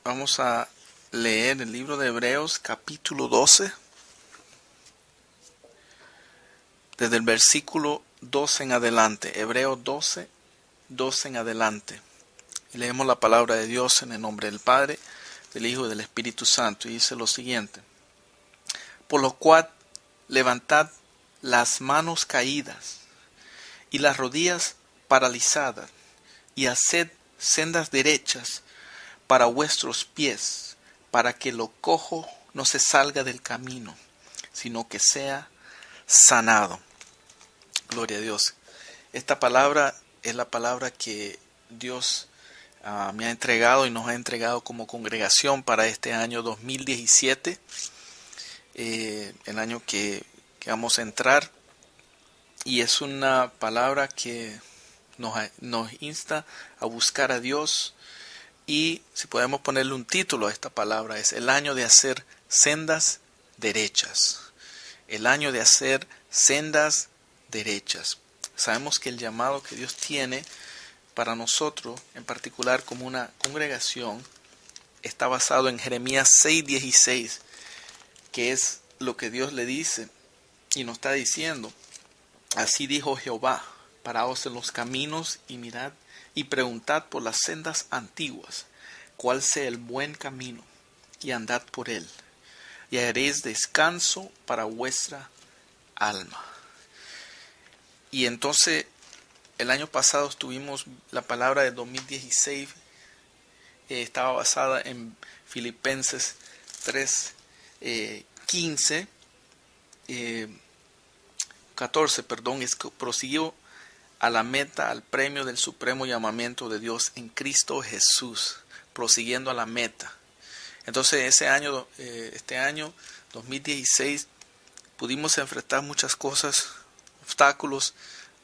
Vamos a leer el libro de Hebreos capítulo 12, desde el versículo 12 en adelante. Hebreos 12, 12 en adelante. Y leemos la palabra de Dios en el nombre del Padre, del Hijo y del Espíritu Santo. Y dice lo siguiente: por lo cual levantad las manos caídas y las rodillas paralizadas, y haced sendas derechas para vuestros pies, para que lo cojo no se salga del camino, sino que sea sanado. Gloria a Dios. Esta palabra es la palabra que Dios me ha entregado y nos ha entregado como congregación para este año 2017, el año que vamos a entrar. Y es una palabra que nos insta a buscar a Dios. Y si podemos ponerle un título a esta palabra, es el año de hacer sendas derechas. El año de hacer sendas derechas. Sabemos que el llamado que Dios tiene para nosotros, en particular como una congregación, está basado en Jeremías 6:16, que es lo que Dios le dice y nos está diciendo: así dijo Jehová, paraos en los caminos y mirad y preguntad por las sendas antiguas, cuál sea el buen camino, y andad por él, y haréis descanso para vuestra alma. Y entonces, el año pasado tuvimos la palabra de 2016, estaba basada en Filipenses 3, 14, es que prosiguió a la meta, al premio del supremo llamamiento de Dios en Cristo Jesús, prosiguiendo a la meta. Entonces este año 2016 pudimos enfrentar muchas cosas, obstáculos,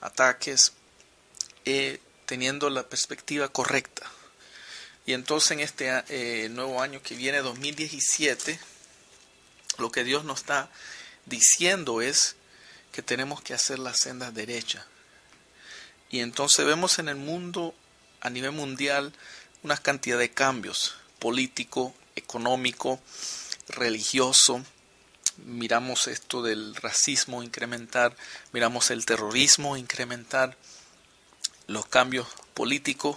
ataques, teniendo la perspectiva correcta. Y entonces en este nuevo año que viene, 2017, lo que Dios nos está diciendo es que tenemos que hacer las sendas derechas. Y entonces vemos en el mundo, a nivel mundial, una cantidad de cambios: político, económico, religioso. Miramos esto del racismo incrementar, miramos el terrorismo incrementar, los cambios políticos.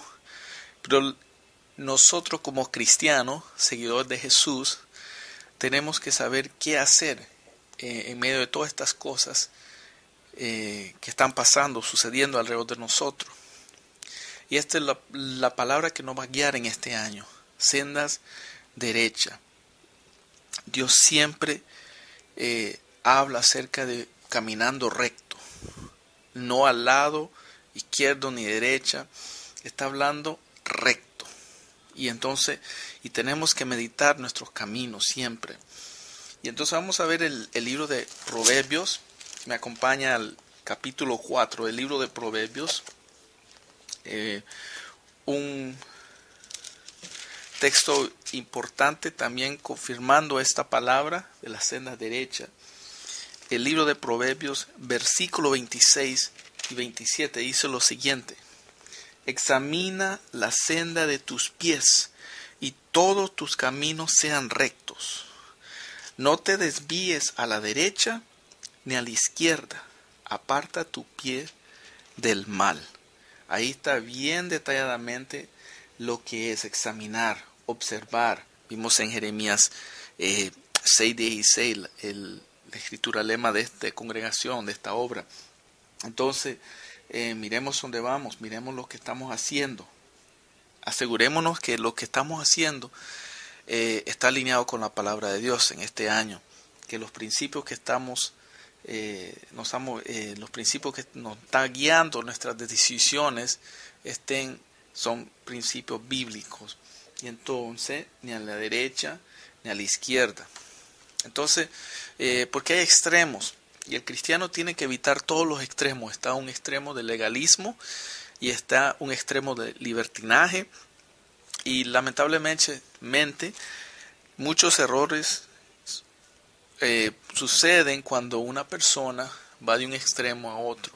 Pero nosotros como cristianos, seguidores de Jesús, tenemos que saber qué hacer en medio de todas estas cosas que están pasando, sucediendo alrededor de nosotros. Y esta es la palabra que nos va a guiar en este año: sendas derechas. Dios siempre habla acerca de caminando recto, no al lado izquierdo ni derecha, está hablando recto. Y entonces, tenemos que meditar nuestros caminos siempre. Y entonces vamos a ver el libro de Proverbios. Me acompaña al capítulo 4 del libro de Proverbios, un texto importante también confirmando esta palabra de la senda derecha. El libro de Proverbios, versículo 26 y 27, dice lo siguiente: examina la senda de tus pies y todos tus caminos sean rectos. No te desvíes a la derecha ni a la izquierda, aparta tu pie del mal. Ahí está bien detalladamente lo que es examinar, observar. Vimos en Jeremías 6:16 la escritura lema de esta congregación, de esta obra. Entonces, miremos dónde vamos, miremos lo que estamos haciendo. Asegurémonos que lo que estamos haciendo está alineado con la palabra de Dios en este año, que los principios que estamos los principios que nos están guiando nuestras decisiones son principios bíblicos. Y entonces ni a la derecha ni a la izquierda. Entonces, porque hay extremos, y el cristiano tiene que evitar todos los extremos. Está un extremo de legalismo y está un extremo de libertinaje, y lamentablemente muchos errores suceden cuando una persona va de un extremo a otro.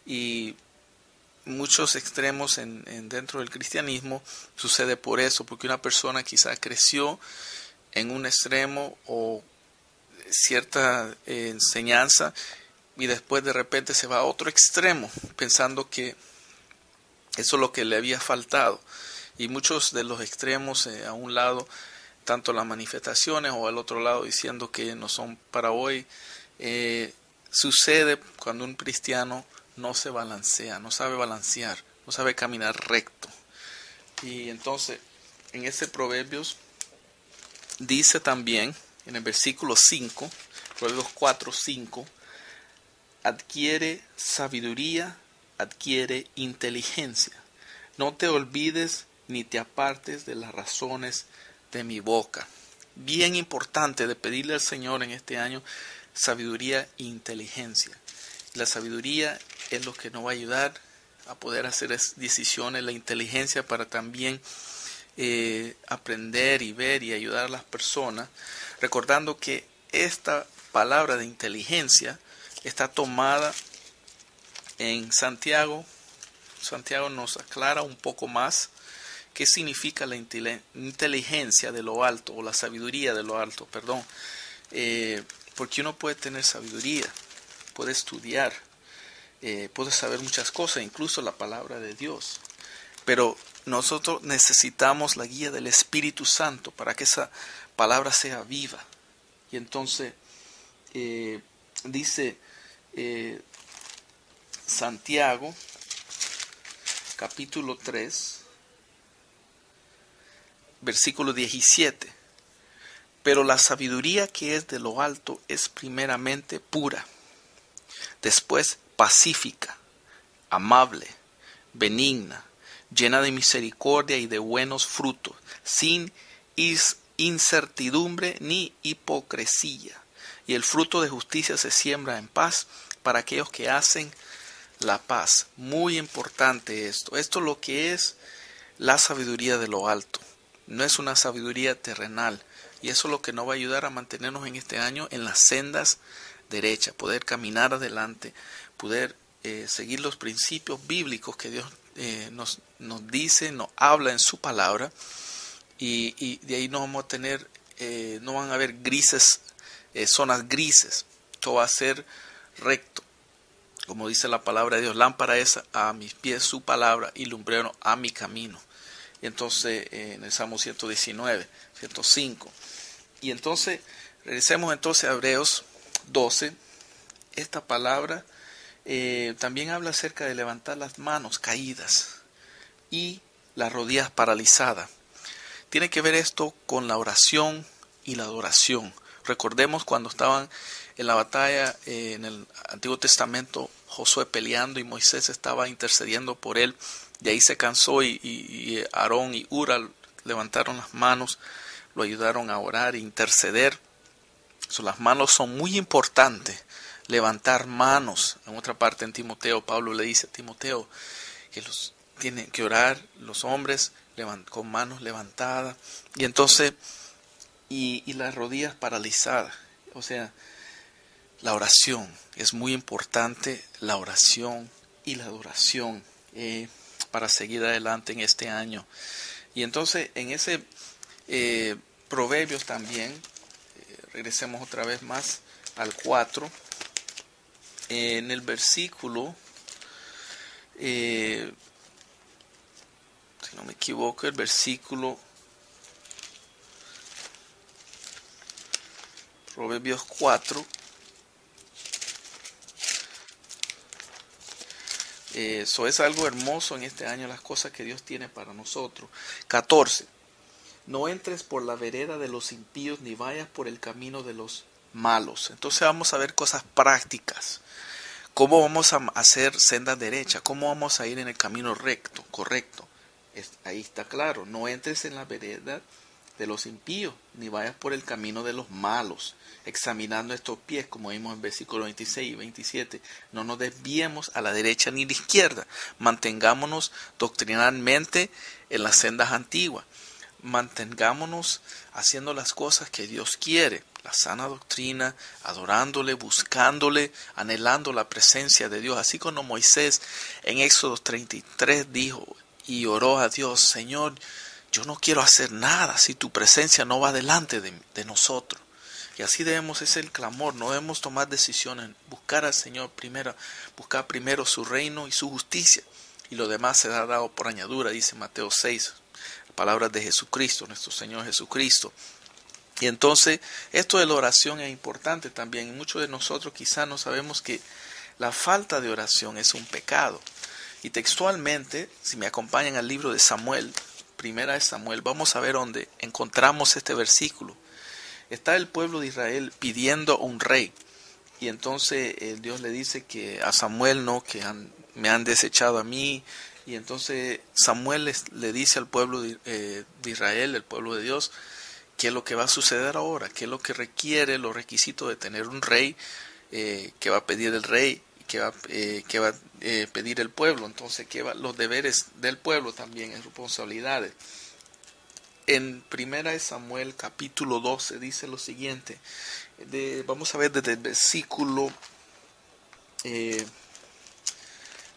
Y muchos extremos dentro del cristianismo sucede por eso, porque una persona quizá creció en un extremo o cierta enseñanza y después de repente se va a otro extremo pensando que eso es lo que le había faltado. Y muchos de los extremos a un lado, tanto las manifestaciones o al otro lado diciendo que no son para hoy, sucede cuando un cristiano no se balancea, no sabe balancear, no sabe caminar recto. Y entonces en este Proverbios dice también en el versículo 5, Proverbios 4, 5, adquiere sabiduría, adquiere inteligencia. No te olvides ni te apartes de las razones de mi boca. Bien importante de pedirle al Señor en este año sabiduría e inteligencia. La sabiduría es lo que nos va a ayudar a poder hacer decisiones, la inteligencia para también aprender y ver y ayudar a las personas, recordando que esta palabra de inteligencia está tomada en Santiago. Santiago nos aclara un poco más qué significa la inteligencia de lo alto, o la sabiduría de lo alto, perdón. Porque uno puede tener sabiduría, puede estudiar, puede saber muchas cosas, incluso la palabra de Dios. Pero nosotros necesitamos la guía del Espíritu Santo para que esa palabra sea viva. Y entonces dice Santiago, capítulo 3, versículo 17. Pero la sabiduría que es de lo alto es primeramente pura, después pacífica, amable, benigna, llena de misericordia y de buenos frutos, sin incertidumbre ni hipocresía. Y el fruto de justicia se siembra en paz para aquellos que hacen la paz. Muy importante esto. Esto es lo que es la sabiduría de lo alto. No es una sabiduría terrenal. Y eso es lo que nos va a ayudar a mantenernos en este año en las sendas derechas, poder caminar adelante, poder seguir los principios bíblicos que Dios nos dice, nos habla en su palabra, y de ahí no vamos a tener, no van a haber grises, zonas grises. Todo va a ser recto, como dice la palabra de Dios. Lámpara es a mis pies su palabra y lumbrero a mi camino. Y entonces en el Salmo 119, 105. Y entonces, regresemos entonces a Hebreos 12. Esta palabra también habla acerca de levantar las manos caídas y las rodillas paralizadas. Tiene que ver esto con la oración y la adoración. Recordemos cuando estaban en la batalla en el Antiguo Testamento, Josué peleando y Moisés estaba intercediendo por él. De ahí se cansó y Aarón y Hura levantaron las manos, lo ayudaron a orar e interceder. Las manos son muy importantes. Levantar manos. En otra parte en Timoteo, Pablo le dice a Timoteo que tienen que orar los hombres con manos levantadas. Y entonces, y las rodillas paralizadas. O sea, la oración. Es muy importante la oración y la adoración para seguir adelante en este año. Y entonces, en ese Proverbios también, regresemos otra vez más al 4. En el versículo, si no me equivoco, el versículo Proverbios 4, eso es algo hermoso en este año, las cosas que Dios tiene para nosotros. 14. No entres por la vereda de los impíos, ni vayas por el camino de los malos. Entonces vamos a ver cosas prácticas. ¿Cómo vamos a hacer sendas derechas? ¿Cómo vamos a ir en el camino recto, correcto? Ahí está claro. No entres en la vereda de los impíos, ni vayas por el camino de los malos, examinando estos pies, como vimos en versículos 26 y 27. No nos desviemos a la derecha ni a la izquierda. Mantengámonos doctrinalmente en las sendas antiguas. Mantengámonos haciendo las cosas que Dios quiere. la sana doctrina, adorándole, buscándole, anhelando la presencia de Dios. Así como Moisés en Éxodo 33 dijo y oró a Dios: Señor, yo no quiero hacer nada si tu presencia no va delante de nosotros. Y así debemos, es el clamor, no debemos tomar decisiones, buscar al Señor primero, buscar primero su reino y su justicia, y lo demás será dado por añadidura, dice Mateo 6, palabras de Jesucristo, nuestro Señor Jesucristo. Y entonces, esto de la oración es importante también, y muchos de nosotros quizás no sabemos que la falta de oración es un pecado. Y textualmente, si me acompañan al libro de Samuel, primera de Samuel, vamos a ver dónde encontramos este versículo. Está el pueblo de Israel pidiendo un rey, y entonces Dios le dice que a Samuel no, que me han desechado a mí, y entonces Samuel le dice al pueblo de Israel, el pueblo de Dios, qué es lo que va a suceder ahora, qué es lo que requiere, los requisitos de tener un rey, que va a pedir el rey, que va a pedir el pueblo, entonces los deberes del pueblo también, responsabilidades. En primera de Samuel capítulo 12 dice lo siguiente, vamos a ver desde el versículo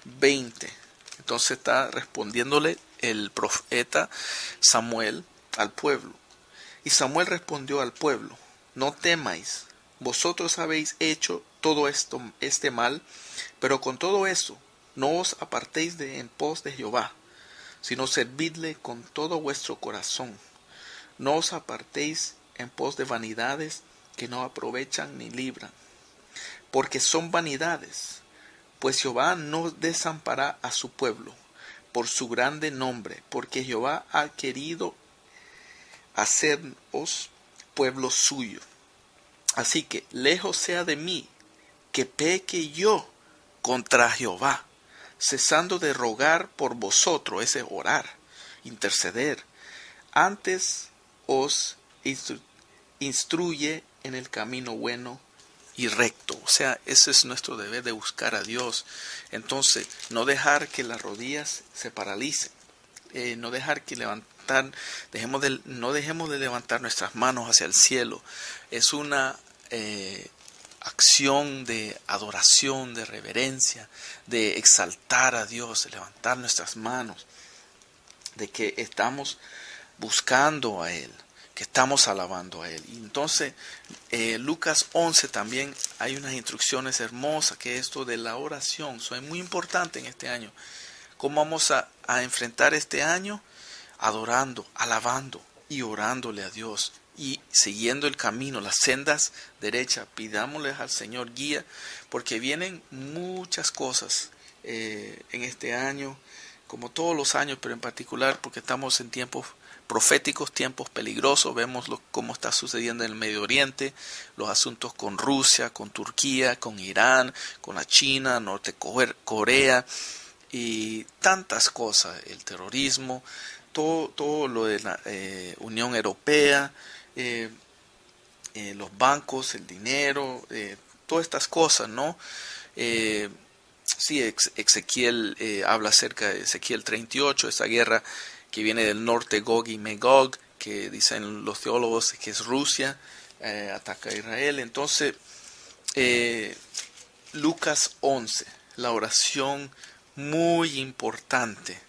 20. Entonces está respondiéndole el profeta Samuel al pueblo. Y Samuel respondió al pueblo: no temáis, vosotros habéis hecho todo este mal, pero con todo eso no os apartéis en pos de Jehová, sino servidle con todo vuestro corazón. No os apartéis en pos de vanidades que no aprovechan ni libran, porque son vanidades, pues Jehová no desampara a su pueblo por su grande nombre, porque Jehová ha querido haceros pueblo suyo. Así que lejos sea de mí que peque yo contra Jehová, cesando de rogar por vosotros, ese orar, interceder. Antes os instruye en el camino bueno y recto. O sea, ese es nuestro deber, de buscar a Dios. Entonces, no dejar que las rodillas se paralicen, no dejar que no dejemos de levantar nuestras manos hacia el cielo. Es una acción de adoración, de reverencia, de exaltar a Dios, de levantar nuestras manos, de que estamos buscando a Él, que estamos alabando a Él. Y entonces, Lucas 11 también hay unas instrucciones hermosas, que esto de la oración, eso es muy importante en este año. ¿Cómo vamos a enfrentar este año? Adorando, alabando y orándole a Dios, y siguiendo el camino, las sendas derechas. Pidámosles al Señor guía, porque vienen muchas cosas en este año, como todos los años, pero en particular porque estamos en tiempos proféticos, tiempos peligrosos. Vemos cómo está sucediendo en el Medio Oriente, los asuntos con Rusia, con Turquía, con Irán, con la China, Norte Corea, y tantas cosas, el terrorismo, todo lo de la Unión Europea, los bancos, el dinero, todas estas cosas, ¿no? Sí, Ezequiel habla acerca de Ezequiel 38, esa guerra que viene del norte, Gog y Magog, que dicen los teólogos que es Rusia, ataca a Israel. Entonces, Lucas 11, la oración muy importante.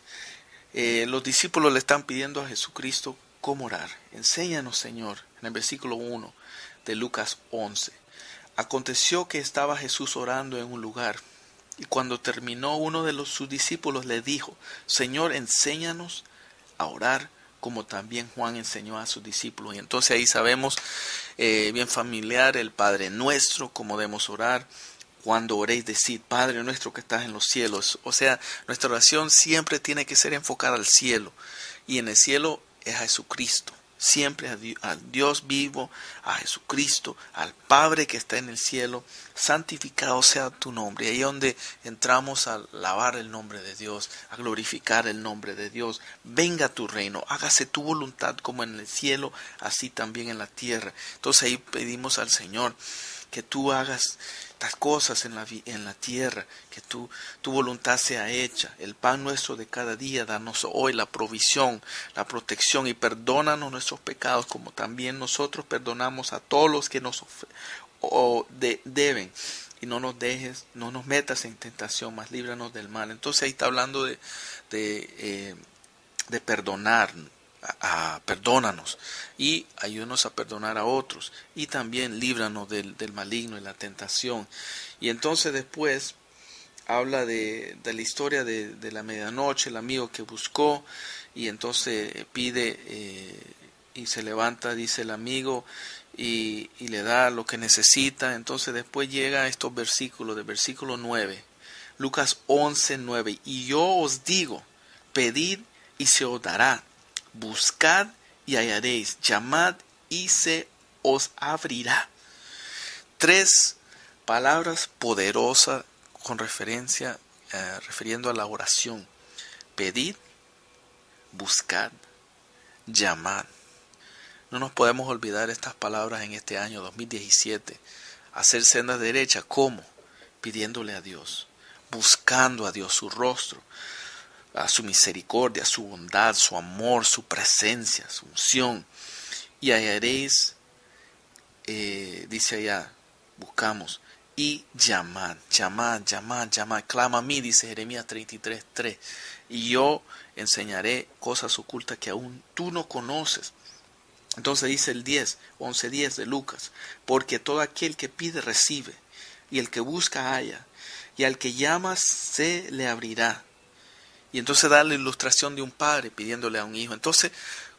Los discípulos le están pidiendo a Jesucristo cómo orar. Enséñanos, Señor, en el versículo 1 de Lucas 11. Aconteció que estaba Jesús orando en un lugar, y cuando terminó, uno de sus discípulos le dijo: Señor, enséñanos a orar como también Juan enseñó a sus discípulos. Y entonces ahí sabemos, bien familiar, el Padre Nuestro, cómo debemos orar. Cuando oréis, decid: Padre nuestro que estás en los cielos. O sea, nuestra oración siempre tiene que ser enfocada al cielo, y en el cielo es a Jesucristo. Siempre al Dios vivo, a Jesucristo, al Padre que está en el cielo. Santificado sea tu nombre. Ahí es donde entramos a alabar el nombre de Dios, a glorificar el nombre de Dios. Venga tu reino, hágase tu voluntad como en el cielo, así también en la tierra. Entonces ahí pedimos al Señor que tú hagas estas cosas en la tierra, que tu voluntad sea hecha. El pan nuestro de cada día, danos hoy la provisión, la protección, y perdónanos nuestros pecados como también nosotros perdonamos a todos los que nos deben. Y no nos metas en tentación, mas líbranos del mal. Entonces ahí está hablando de perdonar. Perdónanos y ayúdanos a perdonar a otros, y también líbranos del maligno y la tentación. Y entonces después habla de la historia de la medianoche, el amigo que buscó, y entonces pide y se levanta, dice el amigo, y le da lo que necesita. Entonces después llega a estos versículos, del versículo 9, Lucas 11:9, y yo os digo, pedid y se os dará, buscad y hallaréis, llamad y se os abrirá. 3 palabras poderosas con refiriendo a la oración: pedid, buscad, llamad. No nos podemos olvidar estas palabras en este año 2017. Hacer sendas derechas, ¿cómo? Pidiéndole a Dios, buscando a Dios, su rostro, a su misericordia, su bondad, su amor, su presencia, su unción. Y hallaréis, dice allá, buscamos, y llamad, clama a mí, dice Jeremías 33:3, y yo enseñaré cosas ocultas que aún tú no conoces. Entonces dice el 11:10 de Lucas, porque todo aquel que pide recibe, y el que busca halla, y al que llama se le abrirá. Y entonces da la ilustración de un padre pidiéndole a un hijo. Entonces,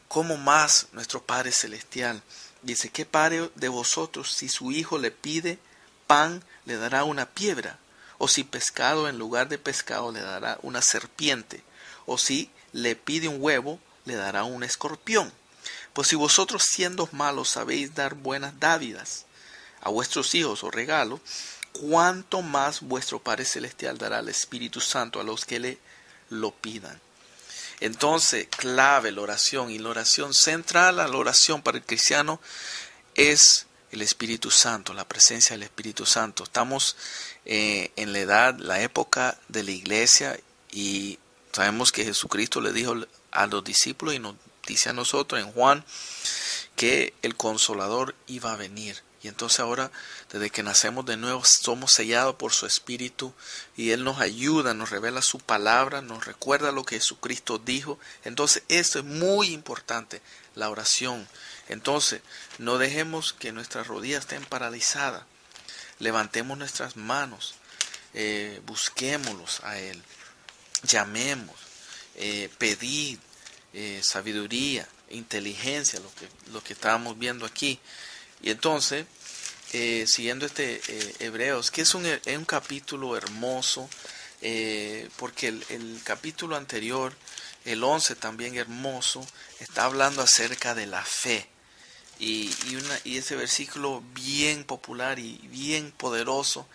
¿cómo más nuestro Padre Celestial? Dice, ¿qué padre de vosotros, si su hijo le pide pan, le dará una piedra? O si pescado, en lugar de pescado, le dará una serpiente? O si le pide un huevo, le dará un escorpión. Pues si vosotros, siendo malos, sabéis dar buenas dádivas a vuestros hijos o regalos, ¿cuánto más vuestro Padre Celestial dará al Espíritu Santo a los que le lo pidan? Entonces, clave la oración, y la oración central a la oración para el cristiano es el Espíritu Santo, la presencia del Espíritu Santo. Estamos en la época de la iglesia, y sabemos que Jesucristo le dijo a los discípulos y nos dice a nosotros en Juan que el Consolador iba a venir. Y entonces ahora, desde que nacemos de nuevo, somos sellados por su Espíritu, y Él nos ayuda, nos revela su palabra, nos recuerda lo que Jesucristo dijo. Entonces esto es muy importante, la oración. Entonces no dejemos que nuestras rodillas estén paralizadas. Levantemos nuestras manos, busquémoslos a Él, llamemos, pedid sabiduría, inteligencia, lo que estábamos viendo aquí. Y entonces, siguiendo Hebreos, que es un capítulo hermoso, porque el capítulo anterior, el 11, también hermoso, está hablando acerca de la fe. Y ese versículo bien popular y bien poderoso,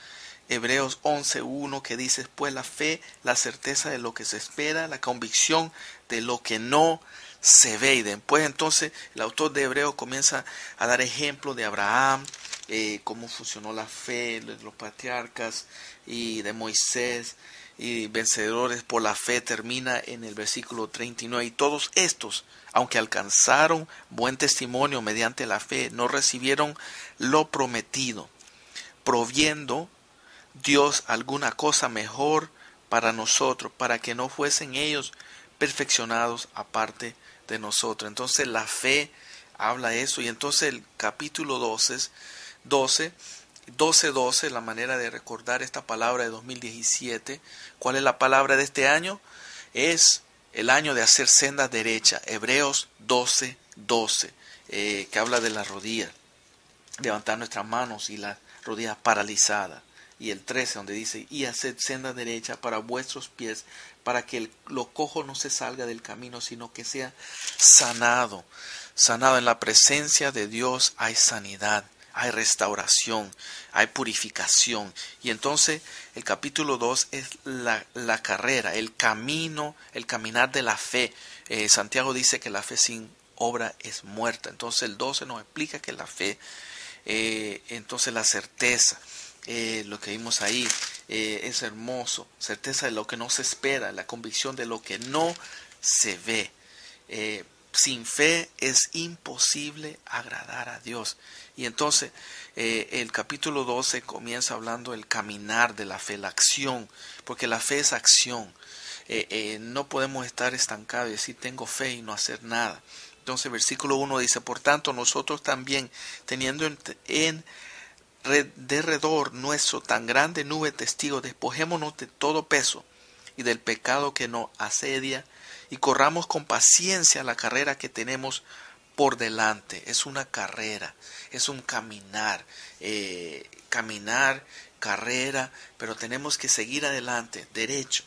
Hebreos 11:1, que dice, pues la fe, la certeza de lo que se espera, la convicción de lo que no se ve. Y después entonces el autor de Hebreos comienza a dar ejemplos de Abraham, cómo funcionó la fe de los patriarcas, y de Moisés, y vencedores por la fe. Termina en el versículo 39, y todos estos, aunque alcanzaron buen testimonio mediante la fe, no recibieron lo prometido, proviendo Dios alguna cosa mejor para nosotros, para que no fuesen ellos perfeccionados aparte de nosotros. Entonces la fe habla eso. Y entonces el capítulo 12, la manera de recordar esta palabra de 2017. ¿Cuál es la palabra de este año? Es el año de hacer sendas derechas. Hebreos 12:12, que habla de las rodillas, levantar nuestras manos y las rodillas paralizadas. Y el 13, donde dice, y haced senda derecha para vuestros pies, para que lo cojo no se salga del camino, sino que sea sanado. Sanado. En la presencia de Dios hay sanidad, hay restauración, hay purificación. Y entonces el capítulo 2 es la carrera, el camino, el caminar de la fe. Santiago dice que la fe sin obra es muerta. Entonces el 12 nos explica que la fe Entonces la certeza, lo que vimos ahí, es hermoso. Certeza de lo que no se espera, la convicción de lo que no se ve. Sin fe es imposible agradar a Dios. Y entonces el capítulo 12 comienza hablando del caminar de la fe, la acción, porque la fe es acción. No podemos estar estancados y decir tengo fe y no hacer nada. Entonces versículo 1 dice, por tanto nosotros también, teniendo en derredor nuestro tan grande nube de testigos, despojémonos de todo peso y del pecado que nos asedia, y corramos con paciencia la carrera que tenemos por delante. Es una carrera, es un caminar, carrera, pero tenemos que seguir adelante, derecho,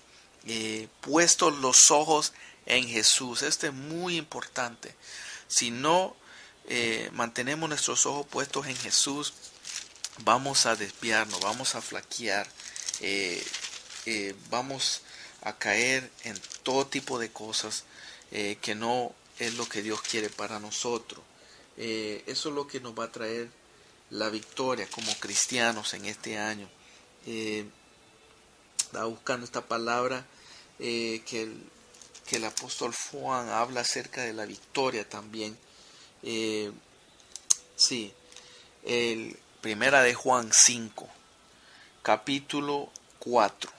puestos los ojos en Jesús. Esto es muy importante. Si no mantenemos nuestros ojos puestos en Jesús, vamos a desviarnos, vamos a flaquear, vamos a caer en todo tipo de cosas que no es lo que Dios quiere para nosotros. Eso es lo que nos va a traer la victoria como cristianos en este año. Estaba buscando esta palabra que el apóstol Juan habla acerca de la victoria también. Primera de Juan 5, capítulo 4.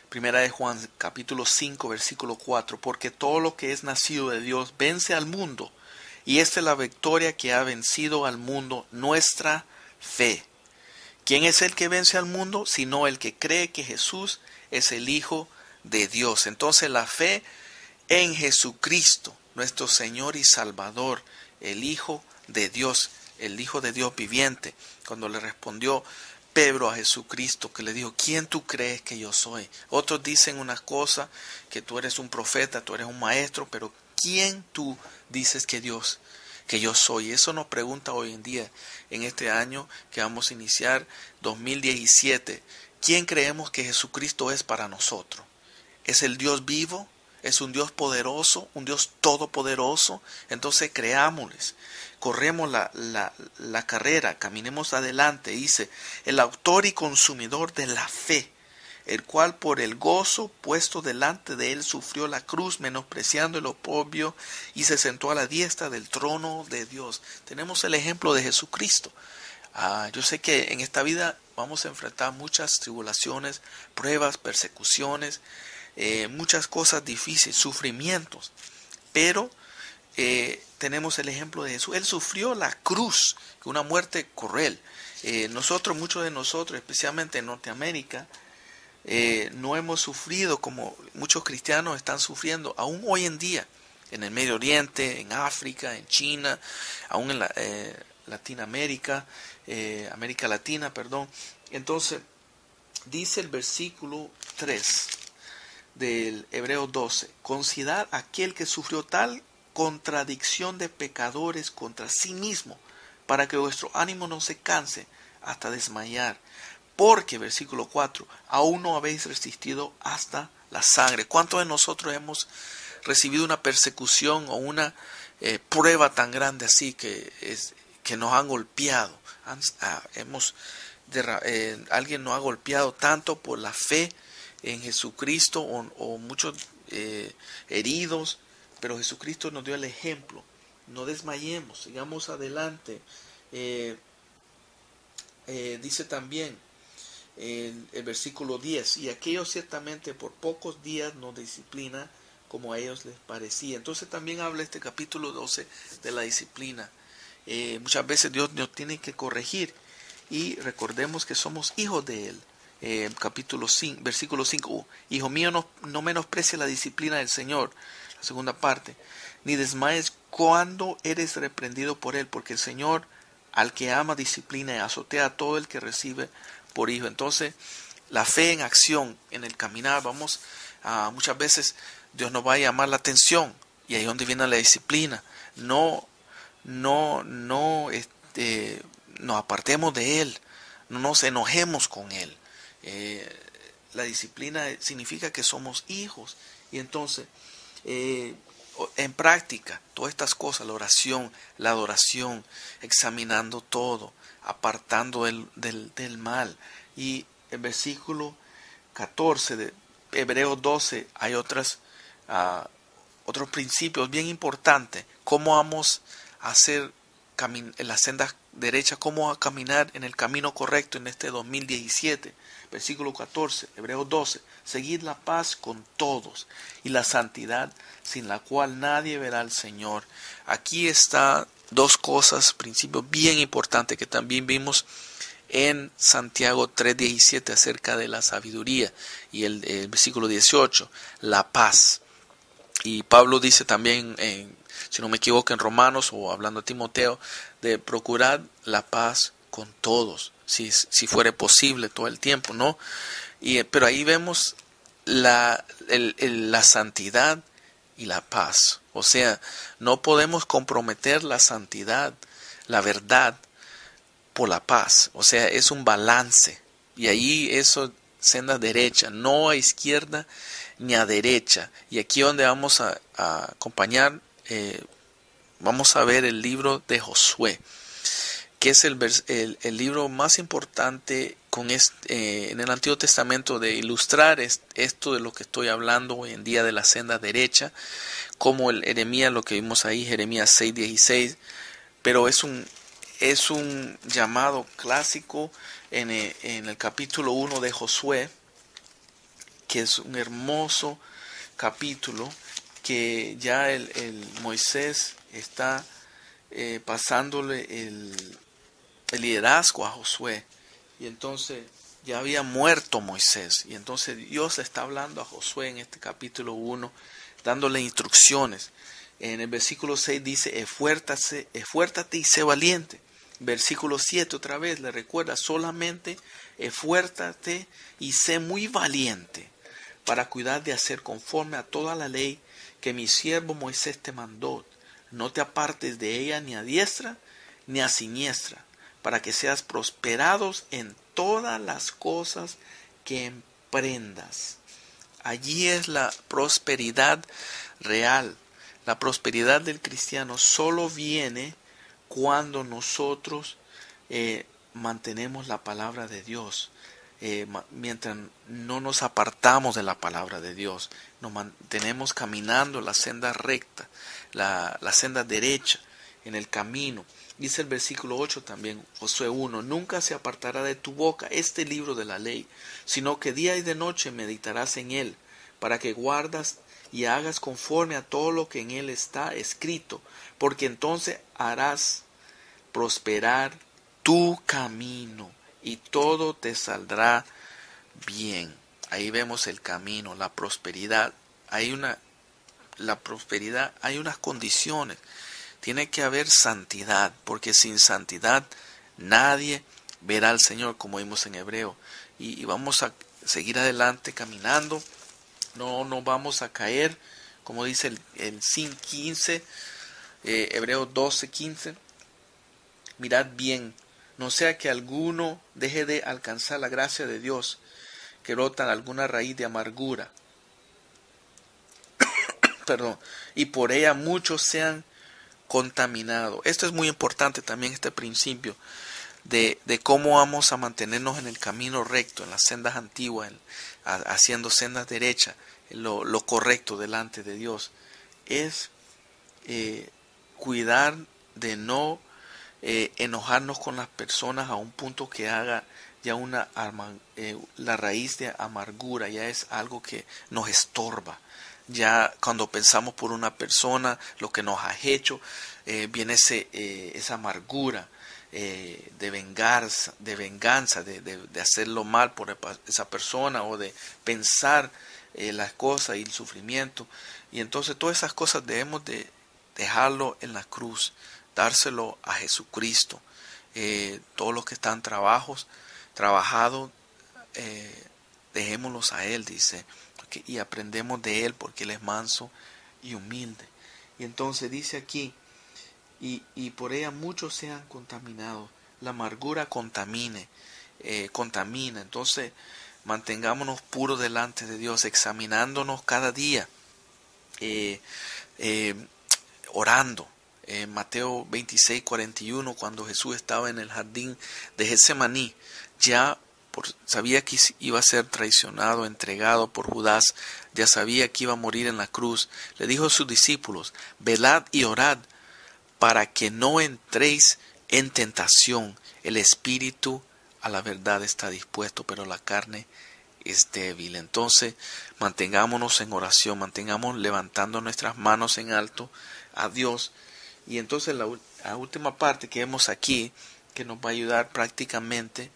Primera de Juan capítulo 5 versículo 4, porque todo lo que es nacido de Dios vence al mundo, y esta es la victoria que ha vencido al mundo, nuestra fe. ¿Quién es el que vence al mundo? Sino el que cree que Jesús es el Hijo de Dios. Entonces la fe en Jesucristo, nuestro Señor y Salvador, el Hijo de Dios, el Hijo de Dios viviente, cuando le respondió Pedro a Jesucristo, que le dijo, ¿quién tú crees que yo soy? Otros dicen una cosa, que tú eres un profeta, tú eres un maestro, pero ¿quién tú dices que yo soy? Eso nos pregunta hoy en día, en este año que vamos a iniciar, 2017. ¿Quién creemos que Jesucristo es para nosotros? ¿Es el Dios vivo? ¿Es un Dios poderoso? ¿Un Dios todopoderoso? Entonces creámosles. Corremos la carrera, caminemos adelante. Dice, el autor y consumidor de la fe, el cual por el gozo puesto delante de él sufrió la cruz, menospreciando el oprobio, y se sentó a la diestra del trono de Dios. Tenemos el ejemplo de Jesucristo. Yo sé que en esta vida vamos a enfrentar muchas tribulaciones, pruebas, persecuciones, muchas cosas difíciles, sufrimientos, pero tenemos el ejemplo de Jesús. Él sufrió la cruz, una muerte cruel. Muchos de nosotros, especialmente en Norteamérica, no hemos sufrido como muchos cristianos están sufriendo aún hoy en día, en el Medio Oriente, en África, en China, aún en Latinoamérica, América Latina, perdón. Entonces, dice el versículo 3 del Hebreo 12, considerad aquel que sufrió tal contradicción de pecadores contra sí mismo, para que vuestro ánimo no se canse hasta desmayar, porque, versículo 4, aún no habéis resistido hasta la sangre. ¿Cuántos de nosotros hemos recibido una persecución o una prueba tan grande así que nos han golpeado? Alguien nos ha golpeado tanto por la fe en Jesucristo, o muchos heridos, pero Jesucristo nos dio el ejemplo. No desmayemos, sigamos adelante. Dice también el versículo 10, y aquellos ciertamente por pocos días nos disciplina como a ellos les parecía. Entonces también habla este capítulo 12 de la disciplina. Muchas veces Dios nos tiene que corregir, y recordemos que somos hijos de Él. Capítulo 5, versículo 5, hijo mío, no menosprecies la disciplina del Señor. La segunda parte, ni desmayes cuando eres reprendido por Él, porque el Señor al que ama disciplina y azotea a todo el que recibe por hijo. Entonces, la fe en acción, en el caminar, muchas veces Dios nos va a llamar la atención, y ahí es donde viene la disciplina. No nos apartemos de Él, no nos enojemos con Él. La disciplina significa que somos hijos, y entonces en práctica todas estas cosas, la oración, la adoración, examinando todo, apartando del mal. Y el versículo 14 de Hebreos 12 hay otros principios bien importantes. Cómo vamos a hacer en la senda derecha, cómo a caminar en el camino correcto en este 2017. Versículo 14, Hebreos 12. Seguid la paz con todos y la santidad, sin la cual nadie verá al Señor. Aquí está dos cosas, principios bien importantes que también vimos en Santiago 3:17 acerca de la sabiduría, y el versículo 18, la paz. Y Pablo dice también, si no me equivoco, en Romanos, o hablando a Timoteo, de procurar la paz con todos, si fuere posible todo el tiempo, ¿no? Pero ahí vemos la santidad y la paz. O sea, no podemos comprometer la santidad, la verdad, por la paz. O sea, es un balance. Y ahí eso, senda derecha, no a izquierda ni a derecha. Y aquí donde vamos a acompañar, vamos a ver el libro de Josué, que es el libro más importante en el Antiguo Testamento de ilustrar esto de lo que estoy hablando hoy en día de la senda derecha, como el Jeremías, lo que vimos ahí, Jeremías 6:16, pero es un llamado clásico en el capítulo 1 de Josué, que es un hermoso capítulo que ya el Moisés está pasándole el liderazgo a Josué, y entonces ya había muerto Moisés, y entonces Dios le está hablando a Josué en este capítulo 1, dándole instrucciones. En el versículo 6 dice: esfuérzate y sé valiente. Versículo 7 otra vez le recuerda: solamente esfuérzate y sé muy valiente para cuidar de hacer conforme a toda la ley que mi siervo Moisés te mandó. No te apartes de ella ni a diestra ni a siniestra, para que seas prosperados en todas las cosas que emprendas. Allí es la prosperidad real. La prosperidad del cristiano solo viene cuando nosotros mantenemos la palabra de Dios. Mientras no nos apartamos de la palabra de Dios, nos mantenemos caminando la senda recta, la senda derecha, en el camino. Dice el versículo 8 también, Josué 1: nunca se apartará de tu boca este libro de la ley, sino que día y de noche meditarás en él, para que guardas y hagas conforme a todo lo que en él está escrito, porque entonces harás prosperar tu camino y todo te saldrá bien. Ahí vemos el camino, la prosperidad. La prosperidad, hay unas condiciones. Tiene que haber santidad, porque sin santidad nadie verá al Señor, como vimos en Hebreo. Y vamos a seguir adelante caminando. No nos vamos a caer, como dice el 5:15, Hebreos 12:15. Mirad bien, no sea que alguno deje de alcanzar la gracia de Dios, que brota alguna raíz de amargura, perdón, y por ella muchos sean contaminados. Esto es muy importante también, este principio de cómo vamos a mantenernos en el camino recto, en las sendas antiguas, haciendo sendas derechas, lo correcto delante de Dios. Es cuidar de no enojarnos con las personas a un punto que haga ya la raíz de amargura, ya es algo que nos estorba. Ya cuando pensamos por una persona, lo que nos ha hecho, viene esa amargura de venganza, de hacerlo mal por esa persona, o de pensar las cosas y el sufrimiento. Y entonces todas esas cosas debemos de dejarlo en la cruz, dárselo a Jesucristo. Todos los que están trabajados, dejémoslos a Él, dice, y aprendemos de Él, porque Él es manso y humilde. Y entonces dice aquí: y por ella muchos sean contaminados. La amargura contamina. Entonces mantengámonos puros delante de Dios, examinándonos cada día. orando. Mateo 26:41, cuando Jesús estaba en el jardín de Getsemaní, ya sabía que iba a ser traicionado, entregado por Judas, ya sabía que iba a morir en la cruz. Le dijo a sus discípulos: velad y orad para que no entréis en tentación. El espíritu a la verdad está dispuesto, pero la carne es débil. Entonces, mantengámonos en oración, mantengamos levantando nuestras manos en alto a Dios. Y entonces la última parte que vemos aquí, que nos va a ayudar prácticamente,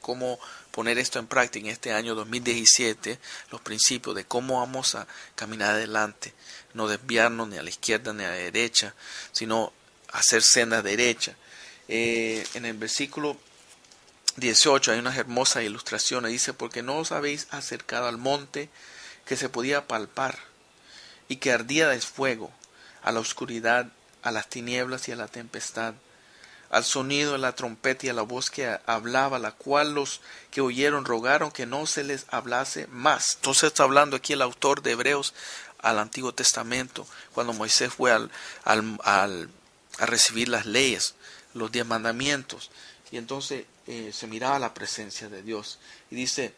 cómo poner esto en práctica en este año 2017, los principios de cómo vamos a caminar adelante, no desviarnos ni a la izquierda ni a la derecha, sino hacer senda derecha. En el versículo 18 hay unas hermosas ilustraciones. Dice: porque no os habéis acercado al monte que se podía palpar y que ardía de fuego, a la oscuridad, a las tinieblas y a la tempestad, al sonido de la trompeta y a la voz que hablaba, la cual los que oyeron rogaron que no se les hablase más. Entonces está hablando aquí el autor de Hebreos al Antiguo Testamento, cuando Moisés fue a recibir las leyes, los 10 mandamientos, y entonces se miraba la presencia de Dios. Y dice,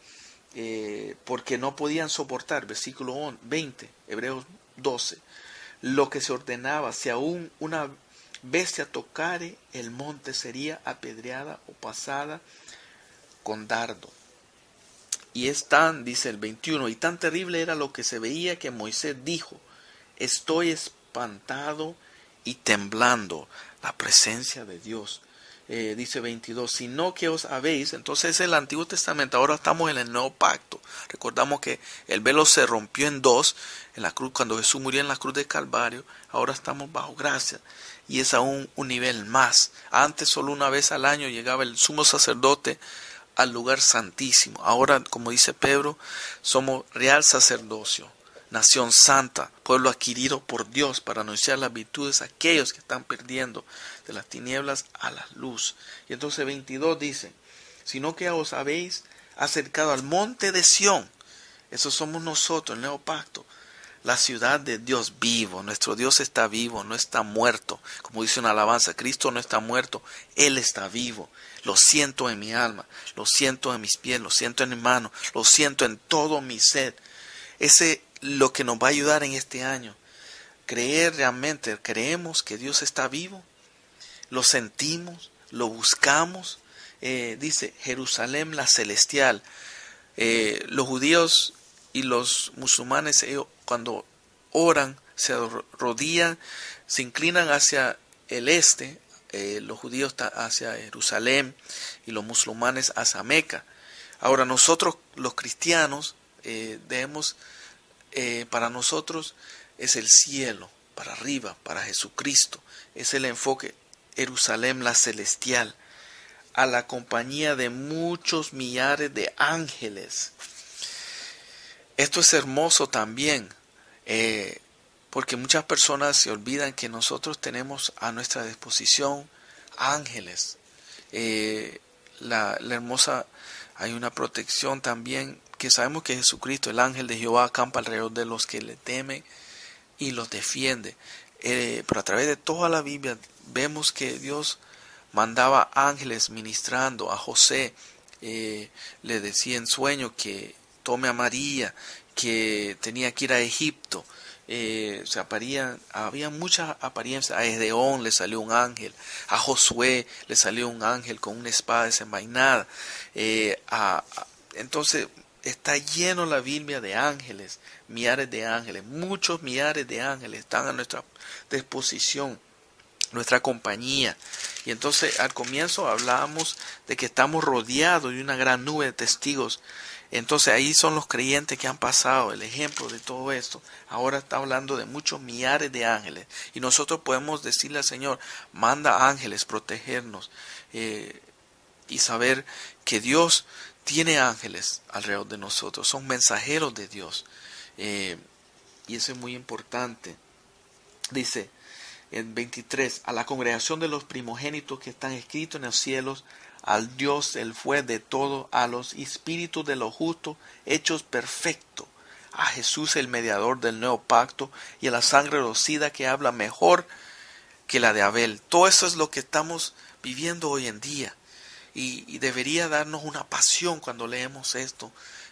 porque no podían soportar, versículo 20, Hebreos 12, lo que se ordenaba: si aún una bestia tocare el monte, sería apedreada o pasada con dardo. Y es tan, dice el 21, y tan terrible era lo que se veía, que Moisés dijo: estoy espantado y temblando. La presencia de Dios. Dice 22, sino que os habéis, entonces es el Antiguo Testamento, ahora estamos en el Nuevo Pacto. Recordamos que el velo se rompió en dos en la cruz, cuando Jesús murió en la cruz de Calvario. Ahora estamos bajo gracia, y es aún un nivel más. Antes solo una vez al año llegaba el sumo sacerdote al lugar santísimo. Ahora, como dice Pedro, somos real sacerdocio, nación santa, pueblo adquirido por Dios para anunciar las virtudes a aquellos que están perdiendo de las tinieblas a la luz. Y entonces 22 dice, sino que os habéis acercado al monte de Sión. Eso somos nosotros, el nuevo pacto, la ciudad de Dios vivo. Nuestro Dios está vivo, no está muerto. Como dice una alabanza, Cristo no está muerto, Él está vivo. Lo siento en mi alma, lo siento en mis pies, lo siento en mi mano, lo siento en todo mi ser. Ese lo que nos va a ayudar en este año. Creer realmente, creemos que Dios está vivo, lo sentimos, lo buscamos. Dice Jerusalén la celestial. Los judíos y los musulmanes, ellos, cuando oran, se arrodillan, se inclinan hacia el este. Los judíos hacia Jerusalén y los musulmanes hacia Meca. Ahora nosotros los cristianos debemos, para nosotros es el cielo, para arriba, para Jesucristo. Es el enfoque, Jerusalén la celestial, a la compañía de muchos millares de ángeles. Esto es hermoso también, porque muchas personas se olvidan que nosotros tenemos a nuestra disposición ángeles. La hermosa, hay una protección también, que sabemos que Jesucristo, el ángel de Jehová, acampa alrededor de los que le temen y los defiende. Pero a través de toda la Biblia vemos que Dios mandaba ángeles ministrando a José. Le decía en sueño que tome a María, que tenía que ir a Egipto. Había muchas apariencias. A Gedeón le salió un ángel, a Josué le salió un ángel con una espada desenvainada. Entonces está lleno la Biblia de ángeles, millares de ángeles, muchos millares de ángeles están a nuestra disposición, nuestra compañía. Y entonces al comienzo hablábamos de que estamos rodeados de una gran nube de testigos. Entonces ahí son los creyentes que han pasado el ejemplo de todo esto. Ahora está hablando de muchos millares de ángeles. Y nosotros podemos decirle al Señor, manda ángeles protegernos. Y saber que Dios tiene ángeles alrededor de nosotros. Son mensajeros de Dios. Y eso es muy importante. Dice en 23, a la congregación de los primogénitos que están escritos en los cielos, al Dios el juez de todo, a los espíritus de los justos hechos perfectos, a Jesús el mediador del nuevo pacto y a la sangre rocida que habla mejor que la de Abel. Todo eso es lo que estamos viviendo hoy en día y debería darnos una pasión cuando leemos esto,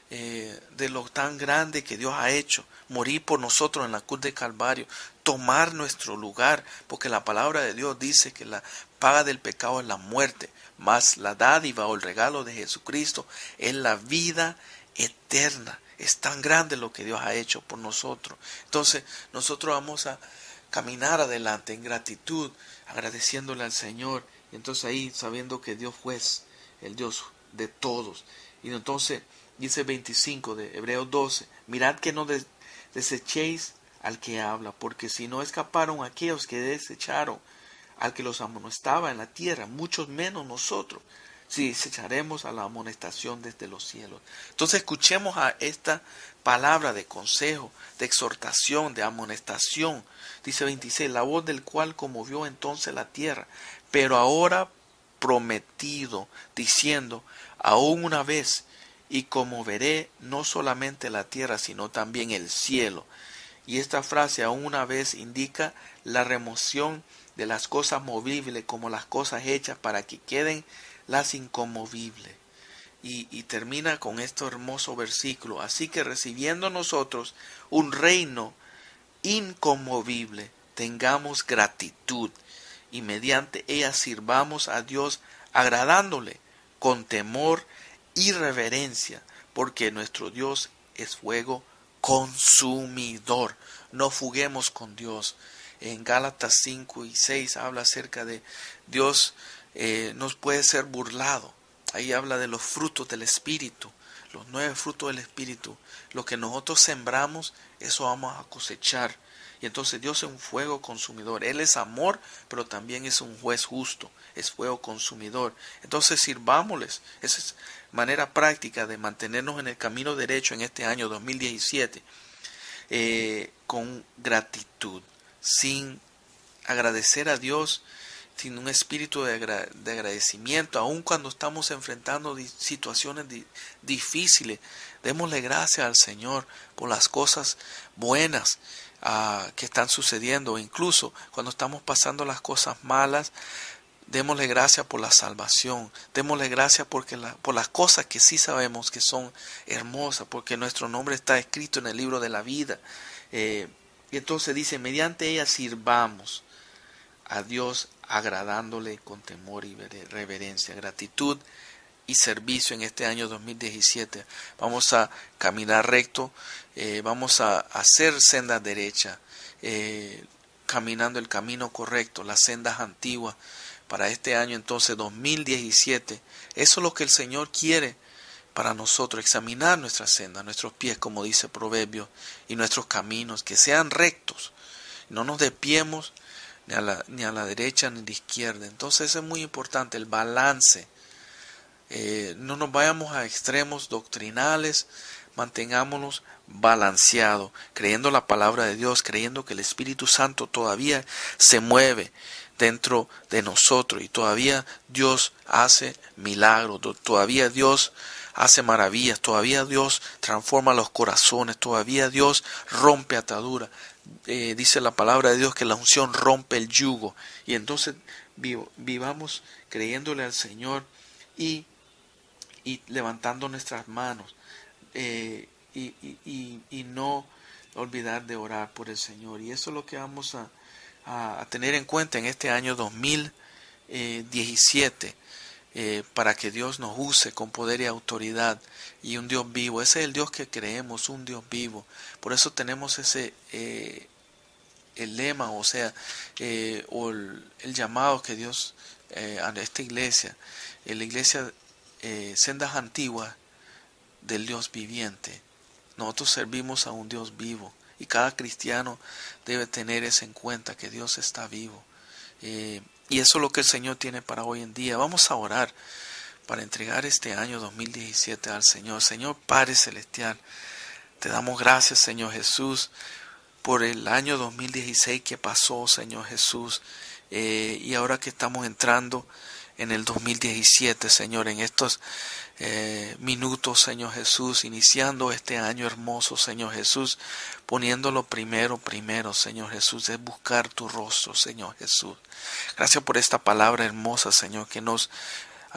de lo tan grande que Dios ha hecho, morir por nosotros en la cruz de Calvario, tomar nuestro lugar, porque la palabra de Dios dice que la paga del pecado es la muerte, mas la dádiva o el regalo de Jesucristo es la vida eterna. Es tan grande lo que Dios ha hecho por nosotros. Entonces nosotros vamos a caminar adelante en gratitud, agradeciéndole al Señor, y entonces ahí sabiendo que Dios es el Dios de todos. Y entonces dice 25 de Hebreos 12, mirad que no desechéis al que habla, porque si no escaparon aquellos que desecharon al que los amonestaba en la tierra, muchos menos nosotros, si desecharemos a la amonestación desde los cielos. Entonces escuchemos a esta palabra de consejo, de exhortación, de amonestación. Dice 26, la voz del cual conmovió entonces la tierra, pero ahora prometido, diciendo, aún una vez, y conmoveré no solamente la tierra, sino también el cielo. Y esta frase aún una vez indica la remoción de las cosas movibles como las cosas hechas para que queden las inconmovibles. Y termina con este hermoso versículo. Así que recibiendo nosotros un reino inconmovible, tengamos gratitud y mediante ella sirvamos a Dios agradándole con temor y reverencia, porque nuestro Dios es fuego consumidor. No fuguemos con Dios. En Gálatas 5 y 6 habla acerca de Dios nos puede ser burlado. Ahí habla de los frutos del Espíritu, los 9 frutos del Espíritu. Lo que nosotros sembramos, eso vamos a cosechar. Y entonces Dios es un fuego consumidor. Él es amor, pero también es un juez justo. Es fuego consumidor. Entonces sirvámosles. Esa es manera práctica de mantenernos en el camino derecho en este año 2017. Con gratitud, sin agradecer a Dios, sin un espíritu de agradecimiento, aun cuando estamos enfrentando situaciones difíciles. Démosle gracias al Señor por las cosas buenas que están sucediendo. Incluso cuando estamos pasando las cosas malas, démosle gracias por la salvación. Démosle gracias por las cosas que sí sabemos que son hermosas, porque nuestro nombre está escrito en el libro de la vida. Y entonces dice, mediante ella sirvamos a Dios agradándole con temor y reverencia, gratitud y servicio en este año 2017. Vamos a caminar recto, vamos a hacer sendas derechas, caminando el camino correcto, las sendas antiguas para este año entonces 2017. Eso es lo que el Señor quiere para nosotros, examinar nuestras sendas, nuestros pies, como dice Proverbios, y nuestros caminos, que sean rectos, no nos desviemos ni a la derecha ni a la izquierda. Entonces eso es muy importante, el balance. No nos vayamos a extremos doctrinales, mantengámonos balanceados, creyendo la palabra de Dios, creyendo que el Espíritu Santo todavía se mueve dentro de nosotros y todavía Dios hace milagros, todavía Dios hace maravillas, todavía Dios transforma los corazones, todavía Dios rompe ataduras. Dice la palabra de Dios que la unción rompe el yugo, y entonces vivamos creyéndole al Señor y levantando nuestras manos, y no olvidar de orar por el Señor. Y eso es lo que vamos a tener en cuenta en este año 2017, para que Dios nos use con poder y autoridad, y un Dios vivo. Ese es el Dios que creemos, un Dios vivo. Por eso tenemos ese el lema, o sea, o el llamado que Dios a esta iglesia, la iglesia sendas antiguas del Dios viviente. Nosotros servimos a un Dios vivo, y cada cristiano debe tener eso en cuenta, que Dios está vivo. Y eso es lo que el Señor tiene para hoy en día. Vamos a orar para entregar este año 2017 al Señor. Señor Padre Celestial, te damos gracias, Señor Jesús, por el año 2016 que pasó, Señor Jesús. Y ahora que estamos entrando en el 2017, Señor, en estos minutos, Señor Jesús, iniciando este año hermoso, Señor Jesús, poniéndolo primero, Señor Jesús, es buscar tu rostro, Señor Jesús. Gracias por esta palabra hermosa, Señor, que nos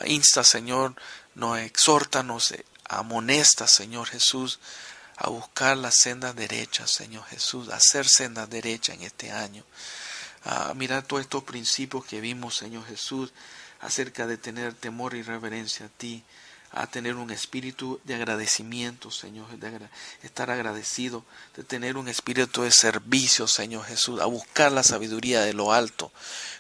insta, Señor, nos exhorta, nos amonesta, Señor Jesús, a buscar las sendas derechas, Señor Jesús, a hacer sendas derechas en este año. A mirar todos estos principios que vimos, Señor Jesús, acerca de tener temor y reverencia a ti, a tener un espíritu de agradecimiento, Señor, de estar agradecido, de tener un espíritu de servicio, Señor Jesús, a buscar la sabiduría de lo alto,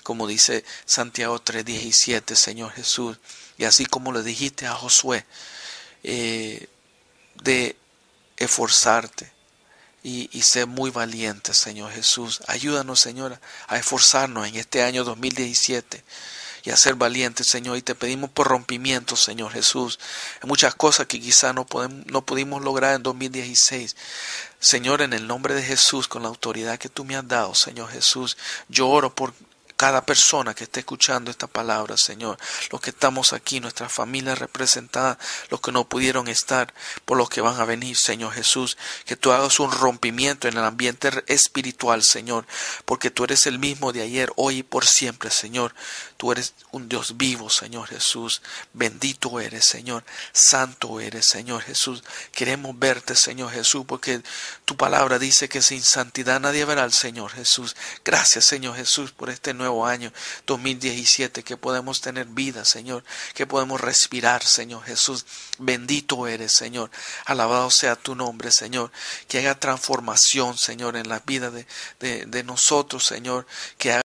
como dice Santiago 3:17, Señor Jesús, y así como le dijiste a Josué, de esforzarte y ser muy valiente, Señor Jesús. Ayúdanos, Señor, a esforzarnos en este año 2017 y a ser valientes, Señor, y te pedimos por rompimiento, Señor Jesús. Hay muchas cosas que quizás no pudimos lograr en 2016. Señor, en el nombre de Jesús, con la autoridad que tú me has dado, Señor Jesús, yo oro por cada persona que esté escuchando esta palabra, Señor, los que estamos aquí, nuestras familias representadas, los que no pudieron estar, por los que van a venir, Señor Jesús, que tú hagas un rompimiento en el ambiente espiritual, Señor, porque tú eres el mismo de ayer, hoy y por siempre, Señor. Tú eres un Dios vivo, Señor Jesús. Bendito eres, Señor. Santo eres, Señor Jesús. Queremos verte, Señor Jesús, porque tu palabra dice que sin santidad nadie verá al Señor Jesús. Gracias, Señor Jesús, por este nuevo año 2017, que podemos tener vida, Señor, que podemos respirar, Señor Jesús. Bendito eres, Señor. Alabado sea tu nombre, Señor. Que haga transformación, Señor, en la vida de nosotros, Señor. Que haga